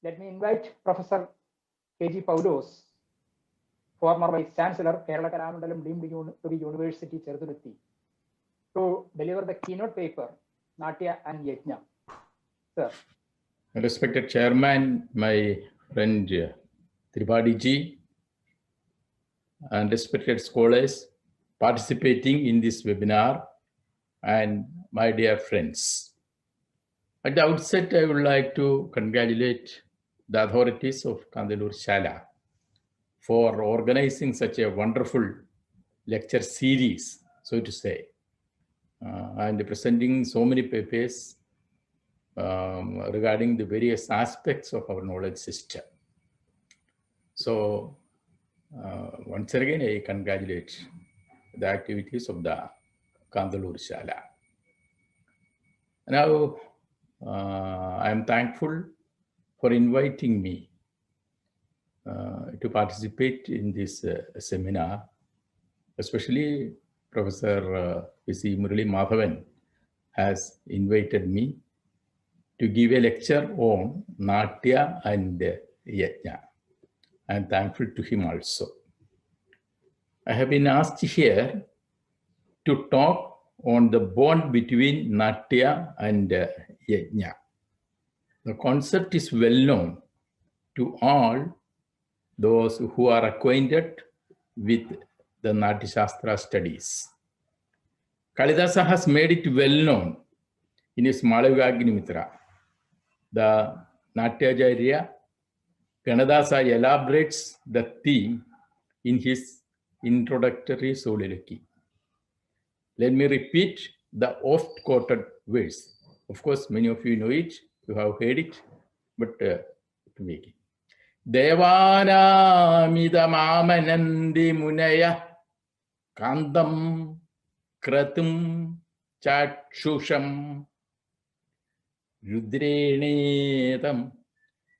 Let me invite Professor K.G. Paulos, former Vice Chancellor, Kerala Kalamandalam Deemed University, Cheruthuruthy, to deliver the keynote paper, Natya and Yajna. Sir. Respected Chairman, my friend Tripathi ji, and respected scholars participating in this webinar, and my dear friends. At the outset, I would like to congratulate the authorities of Kandalur Shala for organizing such a wonderful lecture series, so to say, and presenting so many papers regarding the various aspects of our knowledge system. So, once again, I congratulate the activities of the Kandalur Shala. Now, I am thankful for inviting me to participate in this seminar, especially Professor P.C. Murali Madhavan has invited me to give a lecture on Natya and Yajna. I am thankful to him also. I have been asked here to talk on the bond between Natya and Yajna. The concept is well known to all those who are acquainted with the Natya Shastra studies. Kalidasa has made it well known in his Malavyagnimitra. The Natyajarya Ganadasa elaborates the theme in his introductory soliloquy. Let me repeat the oft-quoted verse. Of course, many of you know it, you have heard it, but to make it. Devanamidamamanandi munaya kandam kratum chakshusham rudrenetam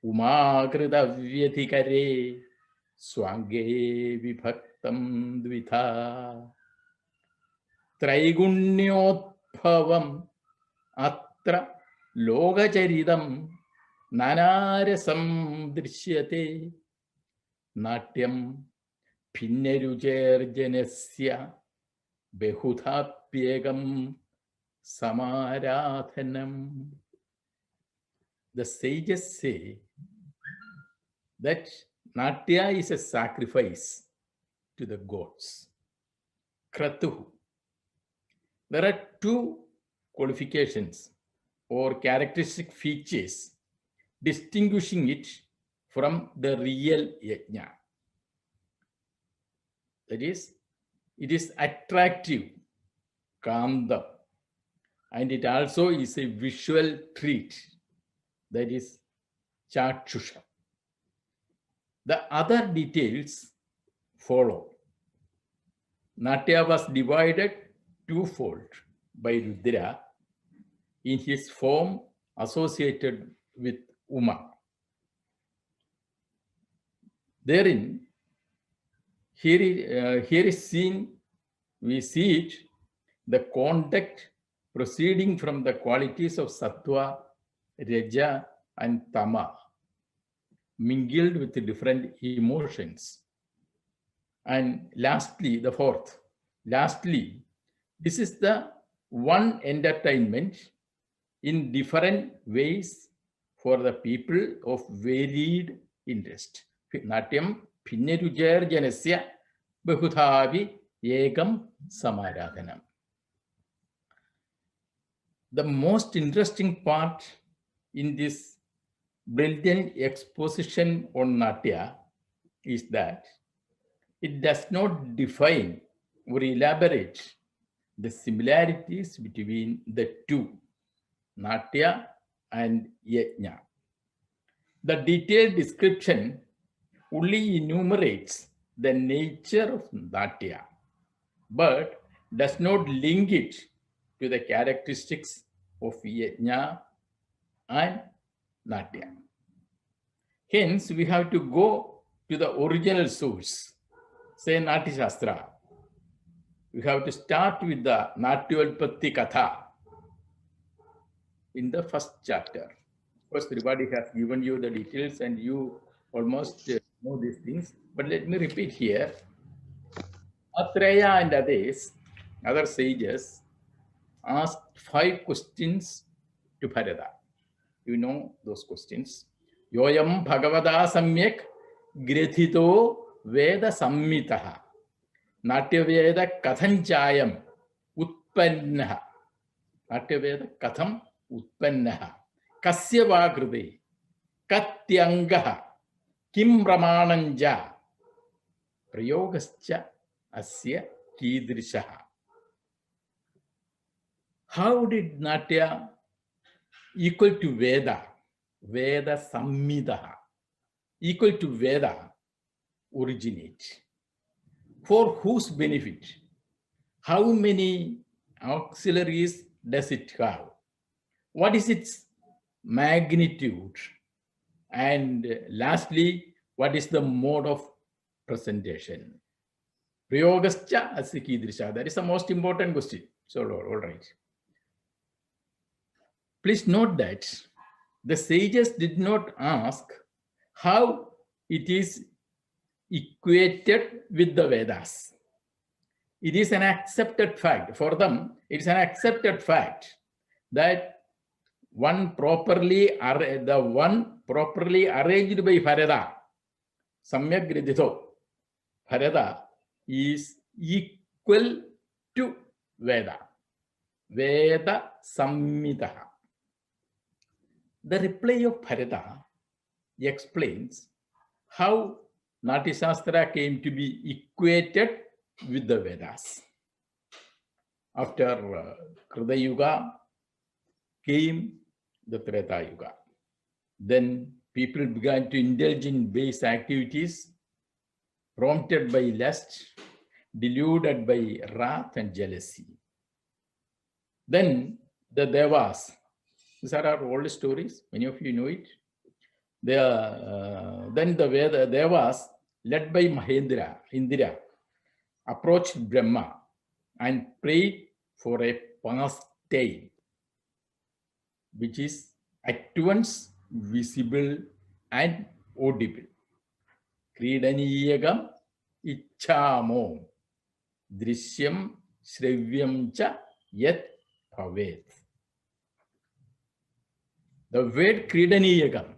umakritavyadhikare swange vibhaktam dvitha Traigunyotbhavam atra logacharitam nanarasam drishyate natyam pinnarucherjanasya behudhapyegam samaradhanam. The sages say that Natya is a sacrifice to the gods. Kratuhu. There are two qualifications or characteristic features distinguishing it from the real yajna. That is, it is attractive, kanda, and it also is a visual treat, that is, chakshusha. The other details follow. Natya was divided twofold by Rudra in his form associated with Uma. Therein, here is seen, we see it, the conduct proceeding from the qualities of Sattva, Raja, and Tama, mingled with different emotions. And lastly, the fourth, this is the one entertainment in different ways for the people of varied interest. Natyam pinnarucherjanasya bahudhavi ekam samaradhanam. The most interesting part in this brilliant exposition on Natya is that it does not define or elaborate the similarities between the two, Natya and Yajna. The detailed description only enumerates the nature of Natya, but does not link it to the characteristics of Yajna and Natya. Hence, we have to go to the original source, say Natya Shastra. We have to start with the Natyolpatti Katha in the first chapter. course, Tripadi has given you the details and you almost know these things. But let me repeat here. Atreya and others, other sages, asked 5 questions to Bharata. You know those questions. Yoyam Bhagavada Samyak Grethito Veda Sammitaha Natya Veda Kathanchayam Utpannaha Natya Veda Katham Utpannaha Kasya Vakriti Katyangaha Kim Ramananja Prayogascha Asya Kidrishaha. How did Natya equal to Veda, Veda Sammidaha, equal to Veda originate? For whose benefit? How many auxiliaries does it have? What is its magnitude? And lastly, what is the mode of presentation? Prayogascha asya kidrisha. That is the most important question. So, all right. Please note that the sages did not ask how it is equated with the Vedas. It is an accepted fact. For them, it is an accepted fact that the one properly arranged by Bharata, Samyak Gridhito, Bharata is equal to Veda, Veda Sammitaha. The reply of Bharata explains how Natya Shastra came to be equated with the Vedas. After Krita Yuga came the Treta Yuga. Then people began to indulge in base activities, prompted by lust, deluded by wrath and jealousy. Then the Devas, these are our old stories, many of you know it. Then the Devas, led by Mahendra, Indra, approached Brahma and prayed for a pastime, which is at once visible and audible. Kridaniyagam ichchamo drishyam shravyam cha yat bhavet. The word Kridaniyagam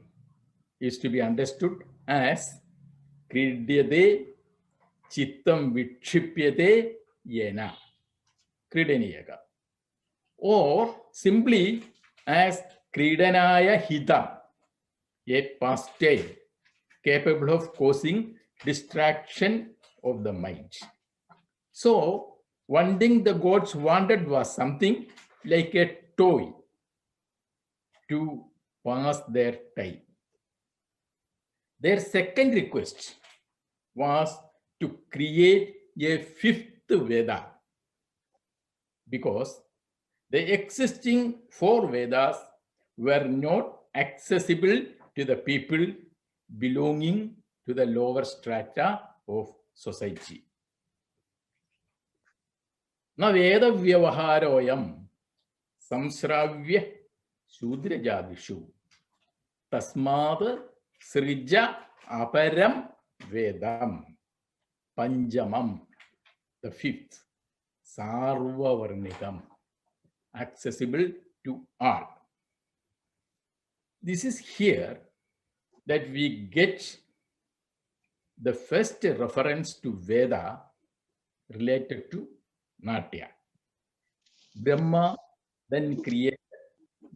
is to be understood as Kridyate Chittam Vikshipyate Yena. Kridaniyagam. Or simply as Kridanaya Hitam, a pastime capable of causing distraction of the mind. So, one thing the gods wanted was something like a toy to pass their time. Their second request was to create a 5th Veda, because the existing 4 Vedas were not accessible to the people belonging to the lower strata of society. Na Veda Vyavaharoyam Samsravya Shudrajadishu Tasmad Srija Aparam Vedam Panjamam, the 5th, Sarvavarnikam, accessible to all. This is here that we get the first reference to Veda related to Natya. Brahma then created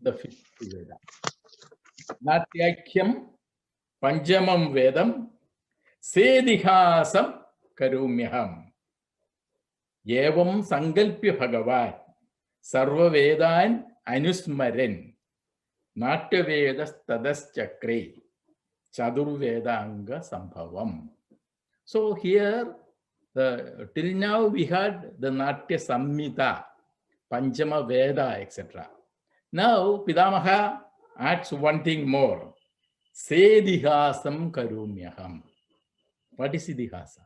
the 5th Veda. Natyakyam Panjamam Vedam Sedihasam Karumyaham. Yevam Sangalpya Bhagavan Sarva Vedan Anusmaren Natya Vedas Tadas Chakre Chadurvedanga Sambhavam. So here, till now we had the Natya Samhita, Panchama Veda, etc. Now Pidamaha adds one thing more. Sedihasam Karumyaham. What is Idihasa?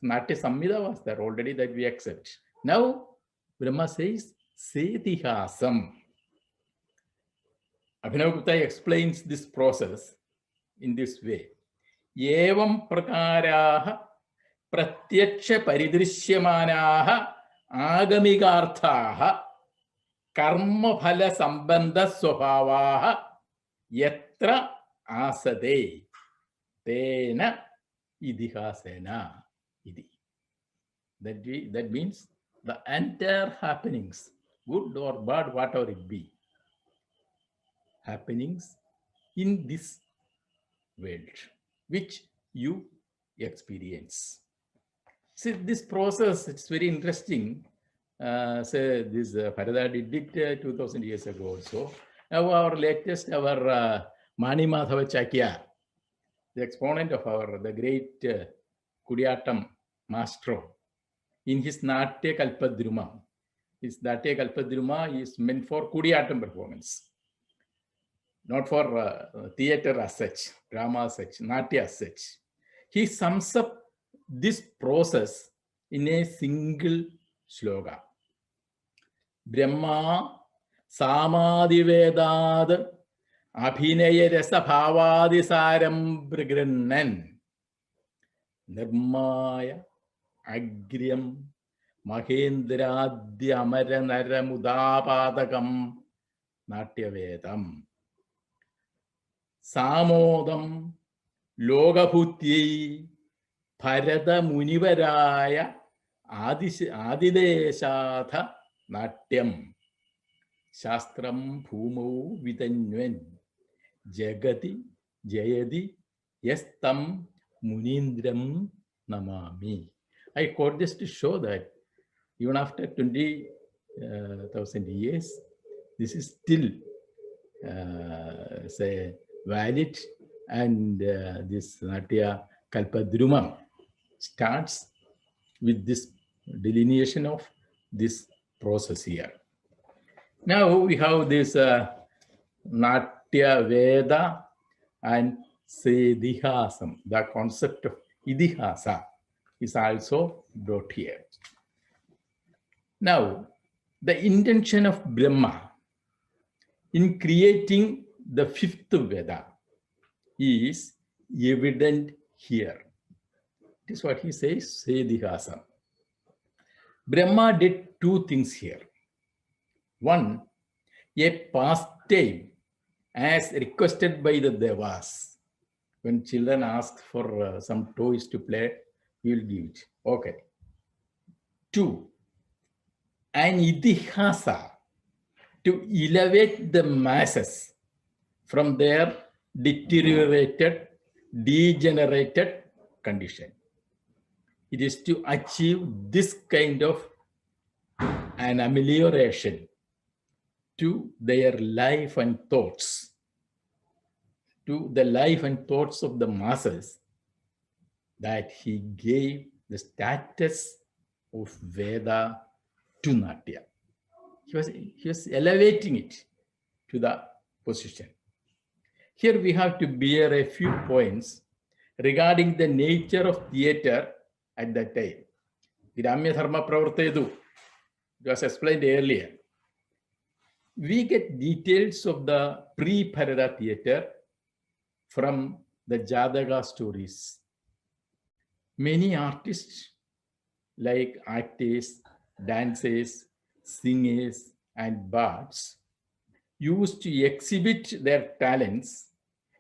Natya Samhita was there already, that we accept. Now Brahma says Sedihasam. Abhinav Gupta explains this process in this way. Evam prakaraha pratyaksha paridrishyamanaha agamikarthaha karma phala sambandha swabhavaha yatra asade tena idihasena idi. That means the entire happenings, good or bad, whatever it be, happenings in this world, which you experience. See, this process, it's very interesting. Say this Farada did it 2000 years ago also. Now our latest, our Mani Madhava Chakya, the exponent of the great Kudiyatam maestro, in his Natya Kalpadruma. His Natya Kalpadruma is meant for Kudiyatam performance, not for theater as such, drama as such, Natya as such. He sums up this process in a single sloga. Brahma Samadhi Vedad Abhinaya Rasa Bhavadi Saram Brigrannan Nirmaya Agriam Mahendradya Amara Naramudapadakam Natya Vedam Samodam Logabhuti Bharata Munivaraya Adideshatha Natyam Shastram Bhumo Vidanyven Jagati Jayadi Yastam Munindram Namami. I quote this to show that even after 20,000 years, this is still say valid, and this Natya Kalpadrumam starts with this delineation of this process here. Now we have this Natya Veda and say Idihasam. The concept of Idihasa is also brought here. Now, the intention of Brahma in creating the fifth Veda is evident here. This is what he says, Sedihasam. Brahma did two things here. One, a pastime as requested by the Devas. When children ask for some toys to play, we will give it. Okay. Two, an idihasa to elevate the masses from their deteriorated, degenerated condition. It is to achieve this kind of an amelioration to their life and thoughts, to the life and thoughts of the masses, that he gave the status of Veda to Natya. He was elevating it to the position. Here we have to bear a few points regarding the nature of theater at that time. Gramya Dharma Pravartedu, it was explained earlier. We get details of the pre-Bharata theater from the Jataka stories. Many artists like actors, dancers, singers, and bards used to exhibit their talents,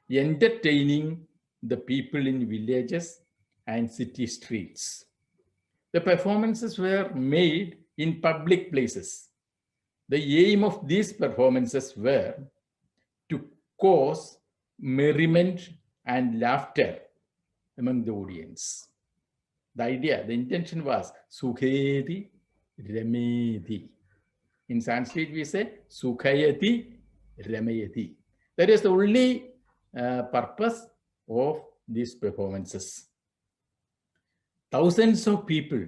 entertaining the people in villages and city streets. The performances were made in public places. The aim of these performances were to cause merriment and laughter among the audience. The idea, the intention was Sukheti Rameti. In Sanskrit, we say Sukhayati Ramayati. That is the only purpose of these performances. Thousands of people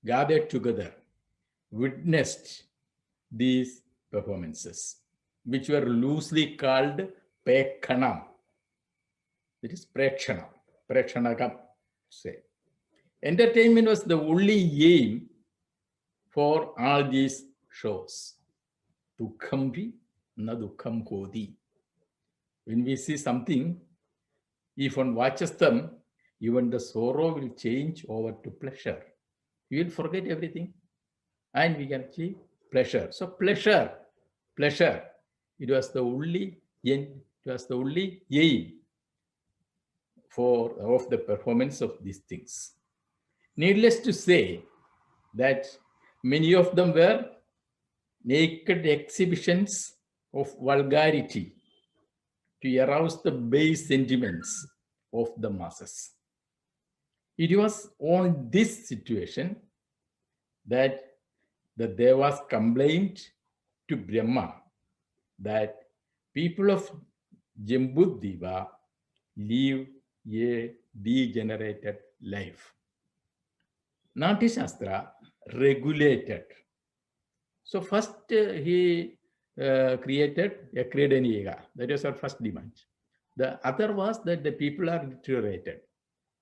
gathered together, witnessed these performances, which were loosely called Pekhanam. It is Prekshana, Prekshanagam, say. Entertainment was the only aim for all these shows. Dukhampi na dukham kodi. when we see something, if one watches them, even the sorrow will change over to pleasure. We will forget everything and we can achieve pleasure. So pleasure, it was the only end, it was the only aim of the performance of these things. Needless to say that many of them were naked exhibitions of vulgarity to arouse the base sentiments of the masses. It was on this situation that the Devas complained to Brahma that people of Jambudvipa live a degenerated life. Natya Shastra regulated. So first he created a Kridaniyaga. That was our first demand. The other was that the people are deteriorated.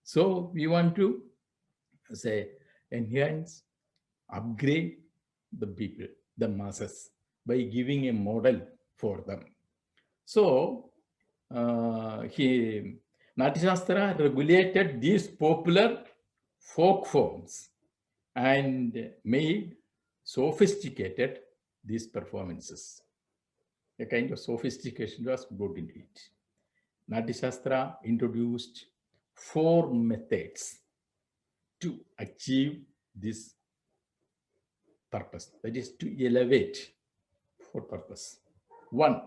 So we want to say enhance, upgrade the people, the masses, by giving a model for them. So Natya Shastra regulated these popular folk forms and made sophisticated these performances. A kind of sophistication was brought into it. Natya Shastra introduced 4 methods to achieve this purpose, that is to elevate for purpose. 1,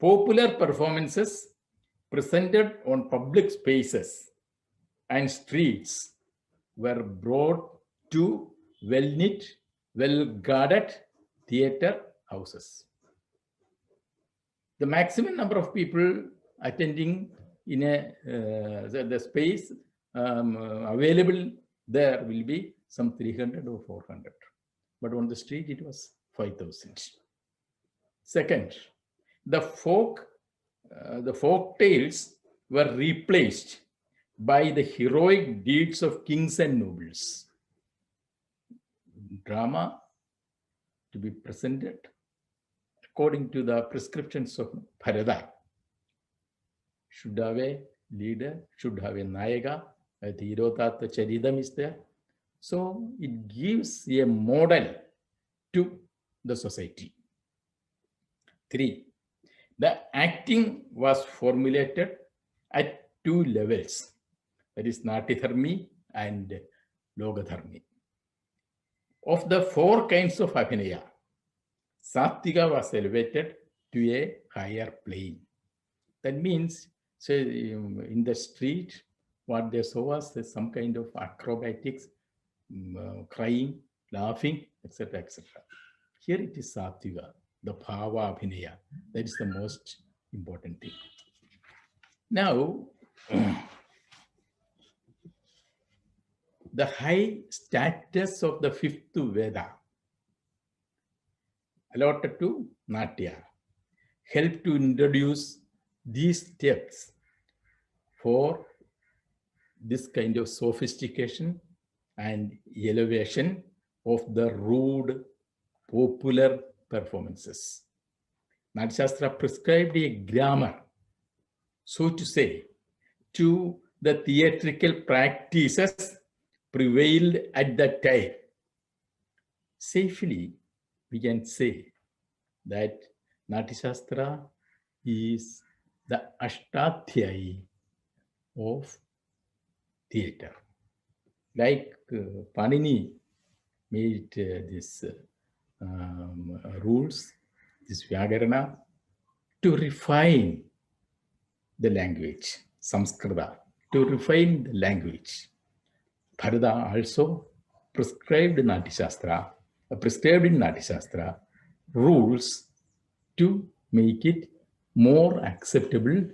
popular performances presented on public spaces and streets were brought to well-knit, well-guarded theater houses. The maximum number of people attending in the space available there will be some 300 or 400. But on the street, it was 5,000. Second, the folk tales were replaced by the heroic deeds of kings and nobles. Drama to be presented according to the prescriptions of Bharata. Should have a leader, should have a Nayaka, a Tirotata Charidam is there. So it gives a model to the society. 3, the acting was formulated at 2 levels, that is Natidharmi and Logadharmi. Of the 4 kinds of Abhinaya, Sattika was elevated to a higher plane. That means, say, in the street, what they saw was some kind of acrobatics, crying, laughing, etc., etc. Here it is Sattika, the Bhava Abhinaya. That is the most important thing. Now, the high status of the 5th Veda allotted to Natya helped to introduce these steps for this kind of sophistication and elevation of the rude popular performances. Natya Shastra prescribed a grammar, so to say, to the theatrical practices prevailed at that time. Safely, we can say that Natya Shastra is the Ashtadhyayi of theater. Like Panini made these rules, this Vyakarana, to refine the language, Samskrita, to refine the language. Bharata also prescribed in Natya Shastra rules to make it more acceptable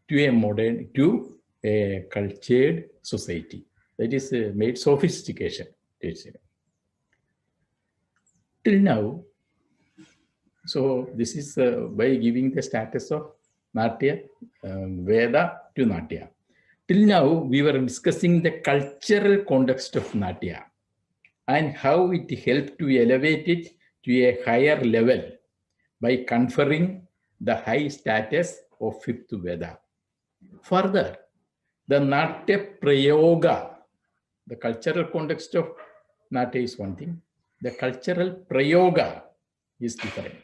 to a modern, to a cultured society. That is made sophistication. Till now, so this is by giving the status of Natya, Veda to Natya. Till now, we were discussing the cultural context of Natya and how it helped to elevate it to a higher level by conferring the high status of fifth Veda. Further, the Natya Prayoga, the cultural context of Natya is one thing. The cultural Prayoga is different.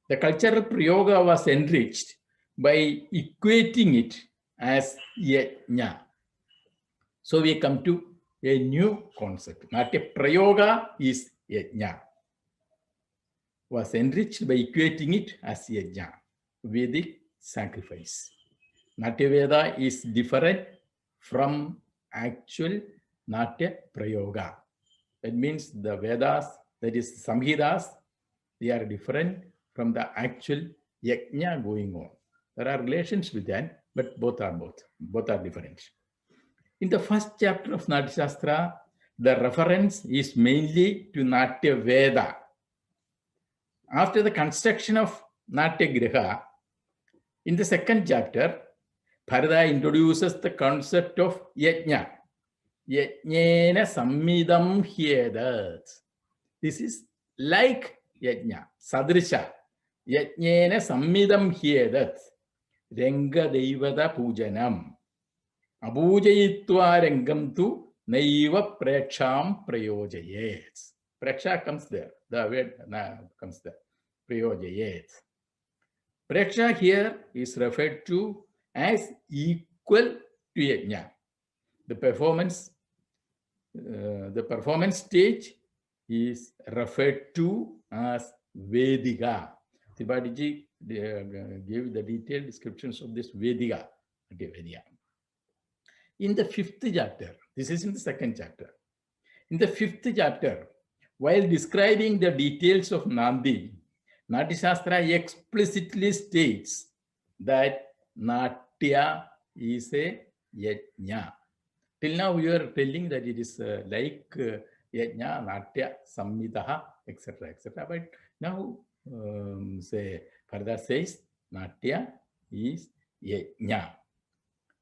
The cultural Prayoga was enriched by equating it as Yajna. So we come to a new concept. Natya Prayoga is Yajna. Was enriched by equating it as Yajna, Vedic sacrifice. Natya Veda is different from actual Natya Prayoga. That means the Vedas, that is Samhitas, they are different from the actual Yajna going on. There are relations with that, but both are different. In the first chapter of Natya Shastra, the reference is mainly to Natya Veda. After the construction of Natya Griha, in the second chapter, Bharata introduces the concept of Yajna. Yajnena Sammidam Hyedat. This is like Yajna, Sadrisha. Yajnena Sammidam Hyedat. Renga Devata Pujanam. Abujayitva Rengam tu Naiva Preksham Prayojayet. Preksha comes there. The word comes there. Prayojayet. Preksha here is referred to as equal to Yajna. The performance stage is referred to as Vedika. Tripathi gave the detailed descriptions of this Vedika. In the fifth chapter, this is in the second chapter. In the fifth chapter, while describing the details of Nandi, Natya Shastra explicitly states that Natya is a Yajna. Till now, we are telling that it is like Yajna, Natya, Samhitaha, etc., etc. But now, Bharata says Natya is Yajna.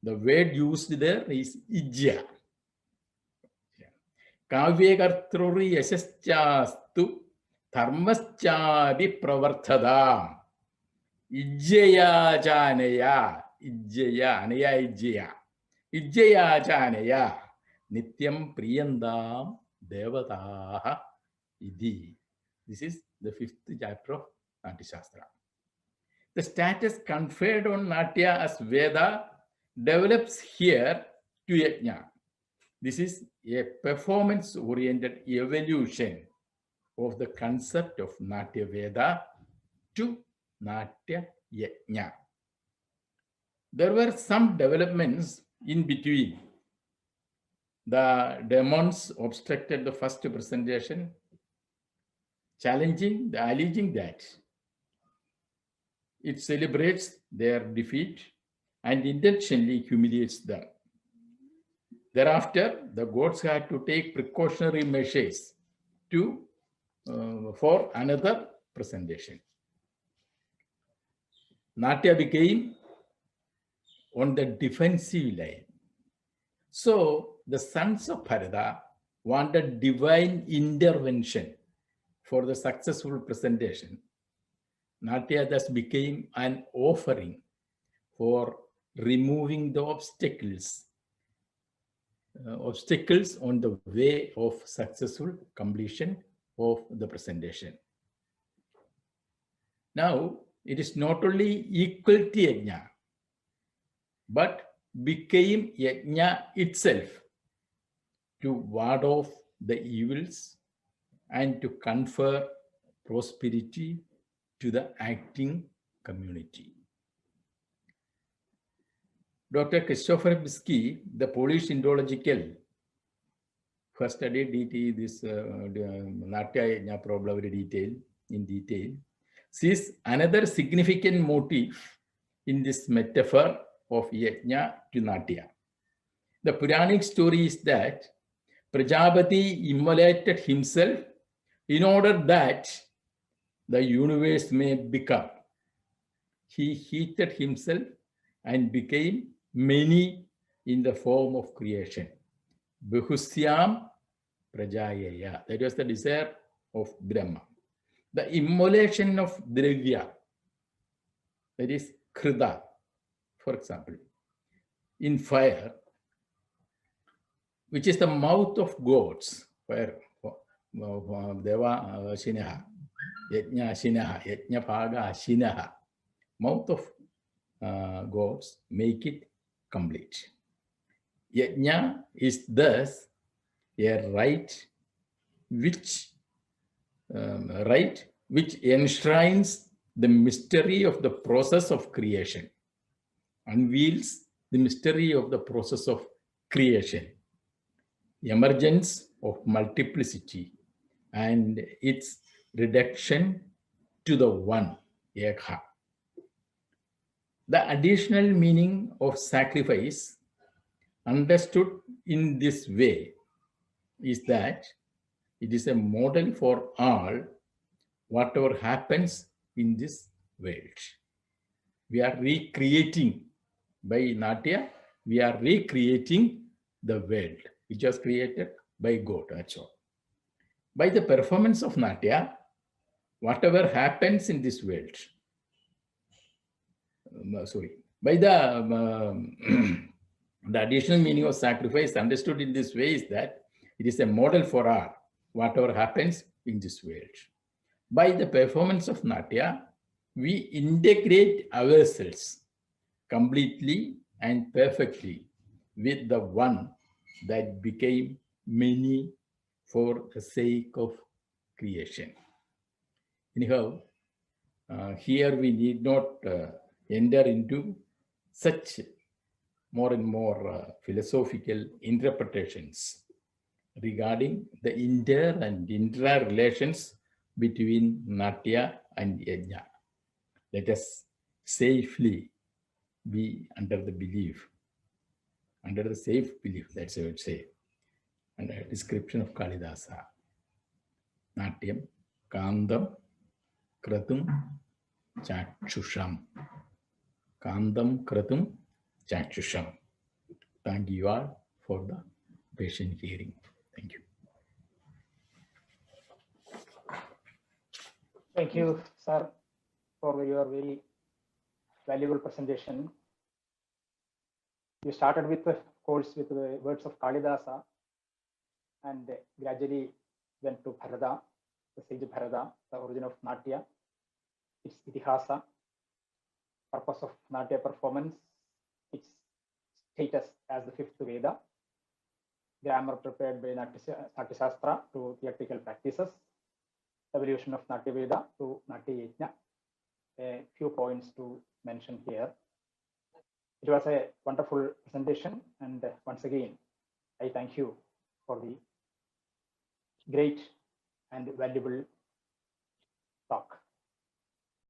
The word used there is Ijya. Kavye kartruri yashaschastu dharmaschabi pravarthadam. Ijjaya janaya. Ijjaya, anaya ijjaya. Ijjaya janaya. Nityam priyandam devataha idi. This is the fifth chapter of Natya Shastra. The status conferred on Natya as Veda develops here to Yajna. This is a performance-oriented evolution of the concept of Natya Veda to Natya Yajna. There were some developments in between. The demons obstructed the first presentation, alleging that it celebrates their defeat and intentionally humiliates them. Thereafter, the gods had to take precautionary measures for another presentation. Natya became on the defensive line. So the sons of Bharata wanted divine intervention for the successful presentation. Natya thus became an offering for removing the obstacles on the way of successful completion of the presentation. Now, it is not only equal to Yajna, but became Yajna itself to ward off the evils and to confer prosperity to the acting community. Dr. Christopher Bisky, the Polish Indological, who has studied this Natya Yajna problem in detail, sees another significant motif in this metaphor of Yajna to Natya. The Puranic story is that Prajapati immolated himself in order that the universe may become. He heated himself and became many in the form of creation. Bahusyam Prajayaya. That was the desire of Brahma. The immolation of Dravya, that is Krida, For example, in fire, which is the mouth of gods, fire, Deva Shinaha, Yajna Shinaha, Yajna Bhaga Shinaha, mouth of gods make it complete. Yajna is thus a rite which enshrines the mystery of the process of creation, unveils the mystery of the process of creation, emergence of multiplicity, and its reduction to the one, Ekha. The additional meaning of sacrifice, understood in this way, is that it is a model for all whatever happens in this world. We are recreating, by Natya, we are recreating the world which was created by God. That's all. By the performance of Natya, whatever happens in this world, by the the additional meaning of sacrifice understood in this way is that it is a model for all whatever happens in this world. By the performance of Natya, we integrate ourselves completely and perfectly with the one that became many for the sake of creation. Anyhow, here we need not enter into such more and more philosophical interpretations regarding the inter and intra-relations between Natya and Yajna. Let us safely be under the safe belief, that's what I would say, and a description of Kalidasa. Natyam, Kandam, Kratum, Chakshusham. Kandam, Kratum, Chakshusham. Thank you all for the patient hearing. Thank you. Thank you, sir, for your very valuable presentation. You started with, of course, with the words of Kalidasa and gradually went to Bharata, the sage Bharata, the origin of Natya, its Itihasa, purpose of Natya performance, its status as the fifth Veda, grammar prepared by Natya Shastra to theatrical practices, evolution of Natya Veda to Natya Yajna. A few points to mention here. It was a wonderful presentation, and once again, I thank you for the great and valuable